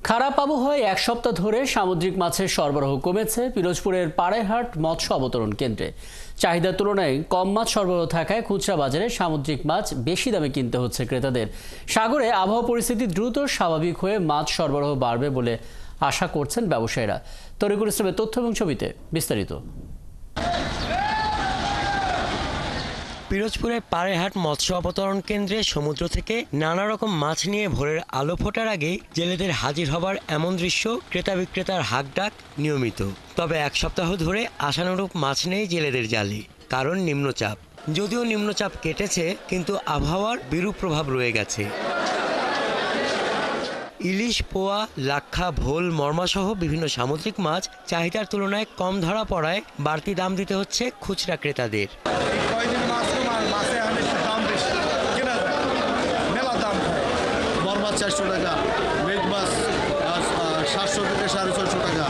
খারাপ আবহাওয়ায় এক সপ্তাহ ধরে সামুদ্রিক মাছের সরবরাহ কমেছে পিরোজপুরের পাড়েরহাট মৎস্য অবতরণ কেন্দ্রে। চাহিদার তুলনায় কম মাছ সরবরাহ থাকায় খুচরা বাজারে সামুদ্রিক মাছ বেশি দামে কিনতে হচ্ছে ক্রেতাদের। সাগরে আবহাওয়া পরিস্থিতি দ্রুত স্বাভাবিক হয়ে মাছ সরবরাহ বাড়বে বলে আশা করছেন ব্যবসায়ীরা। তরিকুল ইসলামের তথ্য এবং ছবিতে বিস্তারিত। পিরোজপুরের পাড়েরহাট মৎস্য অবতরণ কেন্দ্রে সমুদ্র থেকে নানা রকম মাছ নিয়ে ভোরের আলো ফোটার আগেই জেলেদের হাজির হবার এমন দৃশ্য ক্রেতা বিক্রেতার হাঁকডাক নিয়মিত। তবে এক সপ্তাহ ধরে আশানুরূপ মাছ নেই জেলেদের জালে, কারণ নিম্নচাপ। যদিও নিম্নচাপ কেটেছে, কিন্তু আবহাওয়ার বিরূপ প্রভাব রয়ে গেছে। ইলিশ, পোয়া, লাক্ষা, ভোল, মরমাসহ বিভিন্ন সামুদ্রিক মাছ চাহিদার তুলনায় কম ধরা পড়ায় বাড়তি দাম দিতে হচ্ছে খুচরা ক্রেতাদের। বরমাছ 400 টাকা, মেঘ মাছ 700 থেকে 650 টাকা,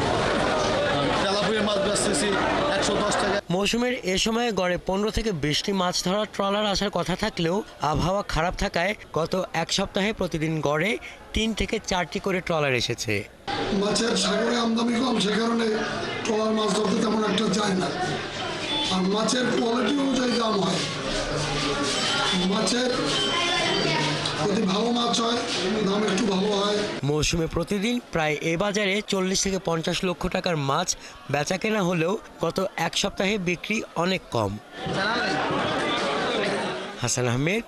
তেলাপিয়া মাছ বেচতেছি 110 টাকা। মৌসুমের এ সময়ে গড়ে 15 থেকে 20টি মাছ ধরার ট্রলার আসার কথা থাকলেও আবহাওয়া খারাপ থাকায় গত এক সপ্তাহে প্রতিদিন গড়ে 3 থেকে 4টি করে ট্রলার এসেছে। মাছের সাগরে আমদানি কম, সে কারণে ট্রলার মাছ ধরতে তেমন একটা যায় না। আর মাছের কোয়ালিটি অনুযায়ী দাম হয়। মাছের যদি ভালো মাছ হয় দাম একটু ভালো হয়। মৌসুমে প্রতিদিন প্রায় এ বাজারে 40 থেকে 50 লক্ষ টাকার মাছ বেচা কেনা হলেও গত এক সপ্তাহে বিক্রি অনেক কম। হাসান আহমেদ,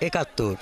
৭১।